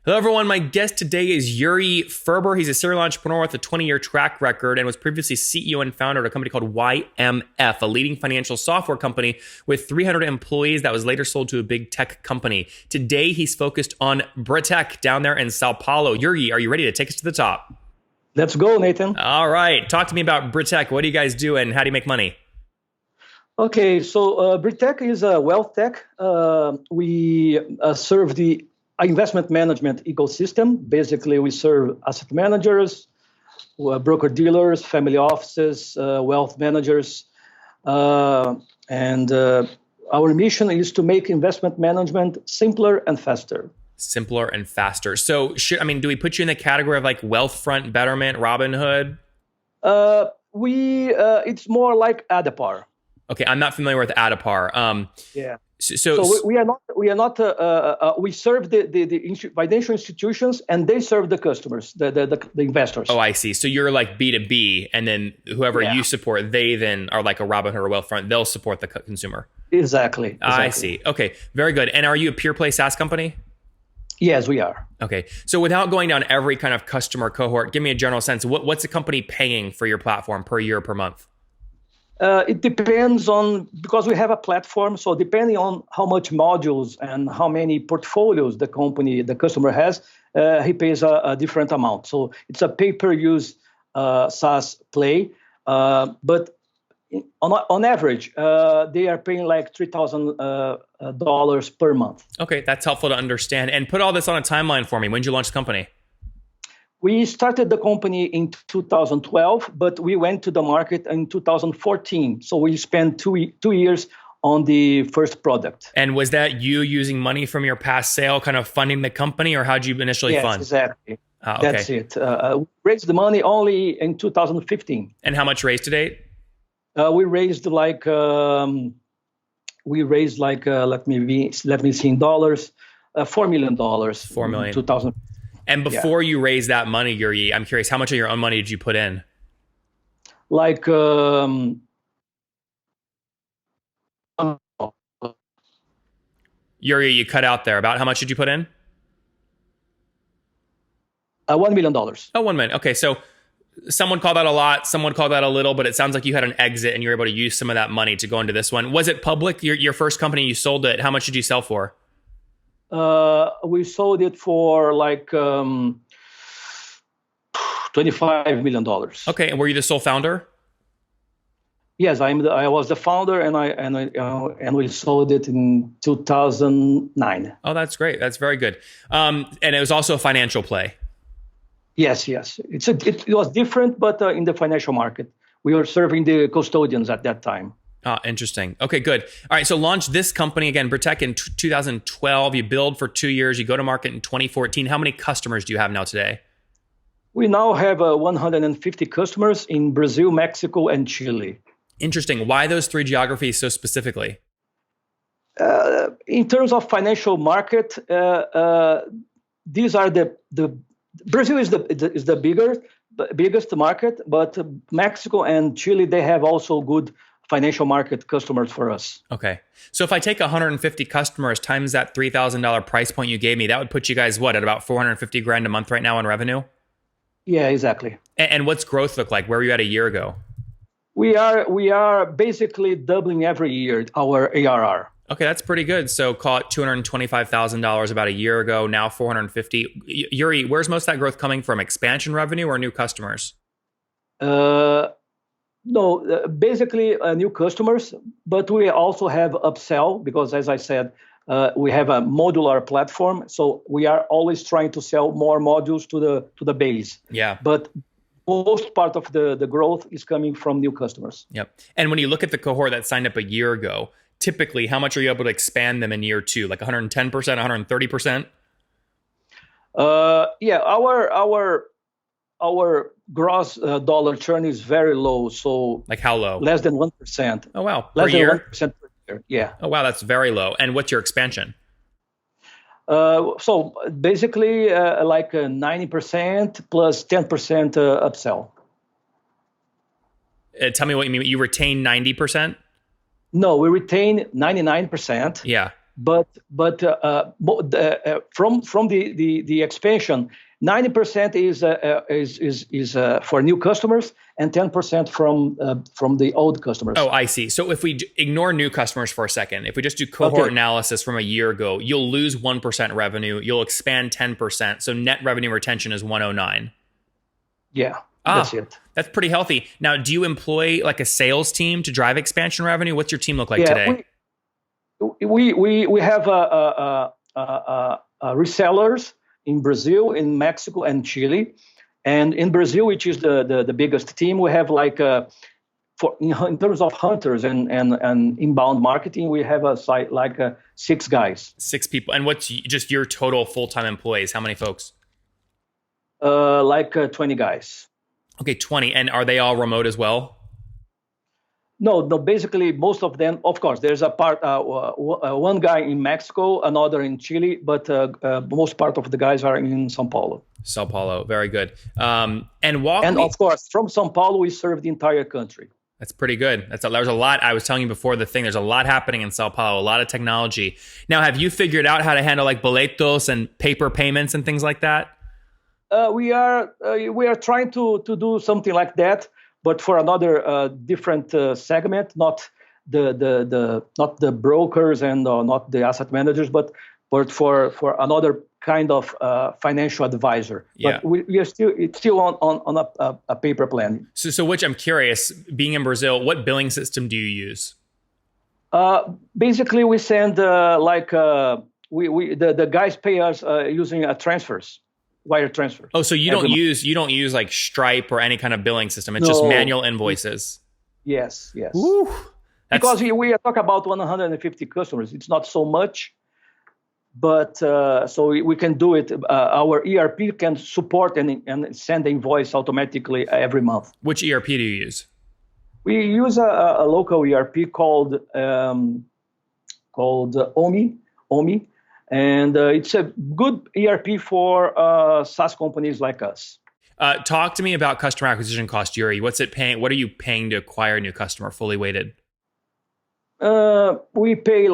Hello, everyone. My guest today is Yuryi Ferber. He's a serial entrepreneur with a 20-year track record and was previously CEO and founder of a company called YMF, a leading financial software company with 300 employees that was later sold to a big tech company. Today, he's focused on BRITech down there in Sao Paulo. Yuryi, are you ready to take us to the top? Let's go, Nathan. All right. Talk to me about BRITech. What do you guys do and how do you make money? Okay, so BRITech is a wealth tech. We serve the investment management ecosystem. Basically, we serve asset managers, broker-dealers, family offices, wealth managers. And our mission is to make investment management simpler and faster. Simpler and faster. So, do we put you in the category of like Wealthfront, Betterment, Robinhood? It's more like Adapar. Okay, I'm not familiar with Adapar. Yeah. So we are not. We serve the financial institutions, and they serve the customers, the investors. Oh, I see. So you're like B2B, and then whoever you support, they then are like a Robinhood or Wealthfront. They'll support the consumer. Exactly. I see. Okay, very good. And are you a pure play SaaS company? Yes, we are. Okay. So without going down every kind of customer cohort, give me a general sense. What's the company paying for your platform per year, per month? It depends on, because we have a platform, so depending on how much modules and how many portfolios the customer has, he pays a different amount. So it's a pay-per-use SaaS play, but on average, they are paying like $3,000 per month. Okay, that's helpful to understand. And put all this on a timeline for me. When did you launch the company? We started the company in 2012, but we went to the market in 2014. So we spent two years on the first product. And was that you using money from your past sale, kind of funding the company, or how'd you initially fund? Yes, exactly. Okay. That's it. We raised the money only in 2015. And how much raised to date? We raised like let me see in dollars, $4 million. $4 million. In 2000. And before you raised that money, Yuryi, I'm curious, how much of your own money did you put in? Like Yuryi, you cut out there. About how much did you put in? $1 million. Oh, $1 million. Okay, so someone called that a lot, someone called that a little, but it sounds like you had an exit and you were able to use some of that money to go into this one. Was it public? Your first company, you sold it. How much did you sell for? We sold it for like $25 million. Okay, and were you the sole founder? Yes, I was the founder, and we sold it in 2009. Oh, that's great. That's very good. And it was also a financial play. Yes. It was different, but in the financial market, we were serving the custodians at that time. Oh, interesting. Okay, good. All right, so launch this company again, BRITech, in 2012. You build for 2 years. You go to market in 2014. How many customers do you have now today? We now have 150 customers in Brazil, Mexico, and Chile. Interesting. Why those three geographies so specifically? In terms of financial market, these are the Brazil is the biggest market, but Mexico and Chile, they have also good financial market customers for us. Okay. So if I take 150 customers times that $3,000 price point you gave me, that would put you guys, at about 450 grand a month right now in revenue? Yeah, exactly. And what's growth look like? Where were you at a year ago? We are basically doubling every year our ARR. Okay, that's pretty good. So call it $225,000 about a year ago, now 450. Yuryi, where's most of that growth coming from? Expansion revenue or new customers? No, basically new customers, but we also have upsell because, as I said, we have a modular platform, so we are always trying to sell more modules to the base. Yeah. But most part of the growth is coming from new customers. Yep. And when you look at the cohort that signed up a year ago, typically, how much are you able to expand them in year two? Like 110%, 130%? Yeah, our gross dollar churn is very low. So like how low? Less than 1%. Oh, wow. Less per than year? 1% per year. Yeah. Oh, wow. That's very low. And what's your expansion? So basically like 90% plus 10% upsell. Tell me what you mean. You retain 90%? No, we retain 99%. Yeah. From the expansion, 90% is for new customers and 10% from the old customers. Oh, I see. So if we ignore new customers for a second, if we just do cohort analysis from a year ago, you'll lose 1% revenue, you'll expand 10%. So net revenue retention is 109. Yeah, that's it. That's pretty healthy. Now, do you employ like a sales team to drive expansion revenue? What's your team look like today? We have resellers in Brazil, in Mexico, and Chile. And in Brazil, which is the biggest team, we have in terms of hunters and inbound marketing, we have a site 6 guys. 6 people. And what's just your total full-time employees? How many folks? 20 guys. Okay, 20. And are they all remote as well? No. Basically, most of them, of course, there's a part, one guy in Mexico, another in Chile, but most part of the guys are in São Paulo. São Paulo, very good. And of course, from São Paulo, we serve the entire country. That's pretty good. There's a lot. I was telling you before the thing, there's a lot happening in São Paulo, a lot of technology. Now, have you figured out how to handle like boletos and paper payments and things like that? We are trying to do something like that, but for another different segment, not the brokers and not the asset managers, but for another kind of financial advisor. Yeah. But it's still on a paper plan. So which I'm curious, being in Brazil, what billing system do you use? Basically, we send the guys pay us using transfers. Wire transfers. Oh, so you don't use like Stripe or any kind of billing system. It's just manual invoices. Yes. Woo, because we are talking about 150 customers. It's not so much, but so we can do it. Our ERP can support and send the invoice automatically every month. Which ERP do you use? We use a local ERP called OMI. And it's a good ERP for SaaS companies like us. Talk to me about customer acquisition cost, Yuryi. What's it paying? What are you paying to acquire a new customer, fully weighted? We pay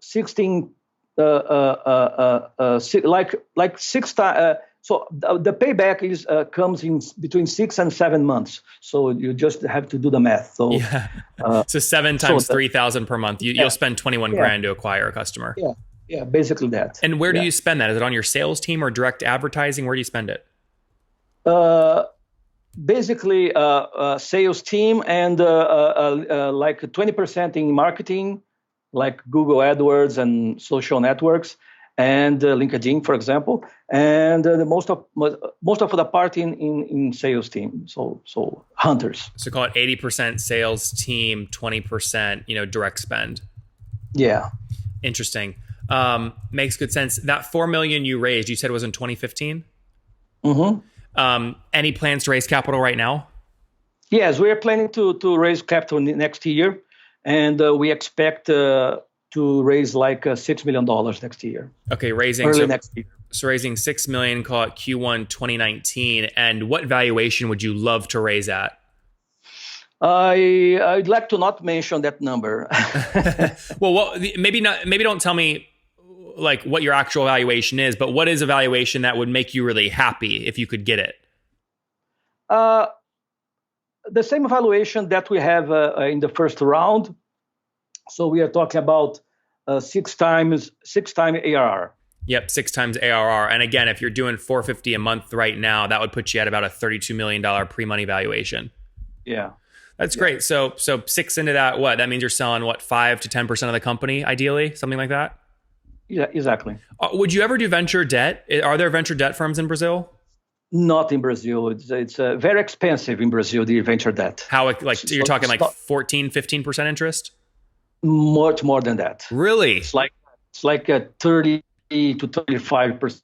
16, 6 times. So the payback comes in between 6 and 7 months. So you just have to do the math. So so 7 times 3,000 per month. You'll spend 21 grand to acquire a customer. Yeah, basically that. And where do you spend that? Is it on your sales team or direct advertising? Where do you spend it? Basically, sales team and 20% in marketing, like Google AdWords and social networks, and LinkedIn, for example, and most of the part in sales team. So hunters. So call it 80% sales team, 20% direct spend. Yeah. Interesting. Makes good sense. That $4 million you raised, you said it was in 2015. Mm-hmm. Any plans to raise capital right now? Yes, we are planning to raise capital next year, and we expect to raise $6 million next year. Okay, next year. So raising $6 million, call it Q1 2019. And what valuation would you love to raise at? I'd like to not mention that number. Well, maybe not. Maybe don't tell me what your actual valuation is, but what is a valuation that would make you really happy if you could get it? The same valuation that we have in the first round. So we are talking about 6 times ARR. Yep, 6 times ARR. And again, if you're doing $450 a month right now, that would put you at about a $32 million pre-money valuation. Yeah. That's great. So 6 into that, what? That means you're selling, 5 to 10% of the company, ideally? Something like that? Yeah, exactly. Would you ever do venture debt? Are there venture debt firms in Brazil? Not in Brazil. It's very expensive in Brazil, the venture debt. How, you're talking 14, 15% interest? Much more than that. Really? It's like 30 to 35%.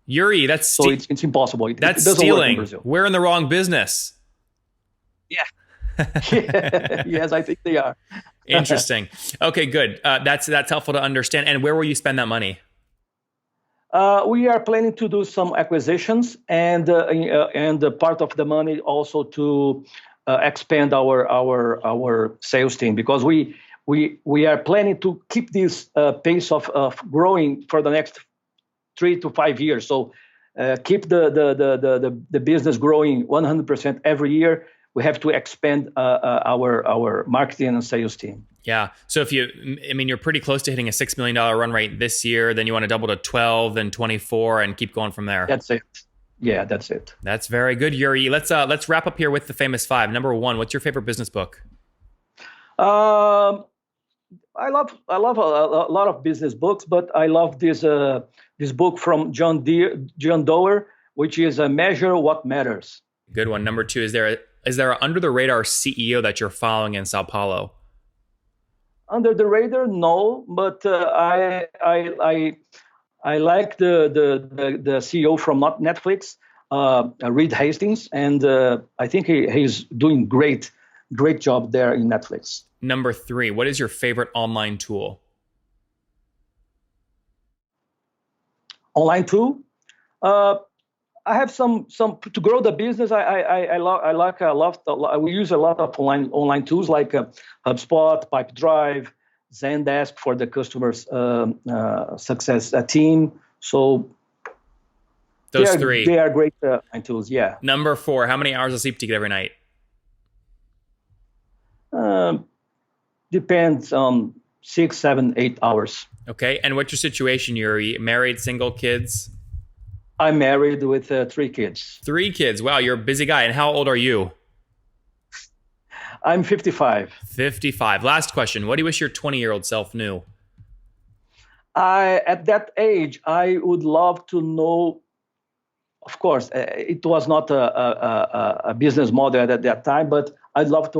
Yuryi, that's so it's impossible. That's stealing. We're in the wrong business. Yeah. Yes, I think they are. Interesting. Okay, good. That's helpful to understand. And where will you spend that money? We are planning to do some acquisitions and part of the money also to expand our sales team, because we we are planning to keep this pace of growing for the next 3 to 5 years. So keep the business growing 100% every year. We have to expand our marketing and sales team. Yeah. So you're pretty close to hitting a $6 million run rate this year. Then you want to double to 12, then 24, and keep going from there. That's it. Yeah, that's it. That's very good, Yuryi. Let's wrap up here with the famous five. Number one, what's your favorite business book? I love a lot of business books, but I love this book from John Doerr, which is Measure What Matters. Good one. Number two, is there an under the radar CEO that you're following in Sao Paulo? Under the radar, no, but I like the CEO from Netflix, Reed Hastings, and I think he's doing great job there in Netflix. Number three, what is your favorite online tool? Online tool? I have some to grow the business. We use a lot of online tools like HubSpot, Pipedrive, Zendesk for the customers' success team. So those three, they are great online tools. Yeah. Number four, how many hours of sleep do you get every night? Depends on 6, 7, 8 hours. Okay. And what's your situation? You're married, single, kids? I'm married with 3 kids. 3 kids. Wow, you're a busy guy. And how old are you? I'm 55. 55. Last question. What do you wish your 20-year-old self knew? At that age, I would love to know. Of course, it was not a business model at that time, but I'd love to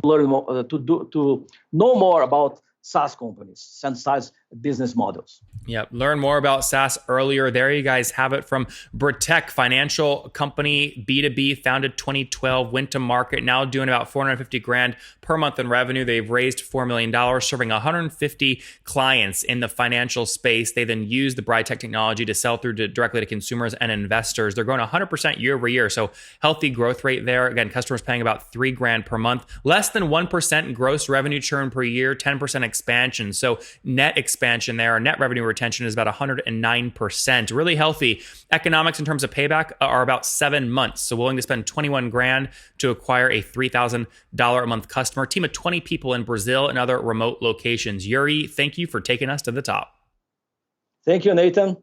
learn more, to know more about SaaS companies and SaaS business models. Yep. Learn more about SaaS earlier. There you guys have it from BritTech, financial company, B2B, founded 2012, went to market, now doing about 450 grand per month in revenue. They've raised $4 million, serving 150 clients in the financial space. They then use the BritTech technology to sell through directly to consumers and investors. They're growing 100% year over year. So healthy growth rate there. Again, customers paying about $3 grand per month, less than 1% gross revenue churn per year, 10% expansion. So net expansion there, net revenue retention is about 109%. Really healthy. Economics in terms of payback are about 7 months. So willing to spend 21 grand to acquire a $3,000 a month customer. Team of 20 people in Brazil and other remote locations. Yuryi, thank you for taking us to the top. Thank you, Nathan.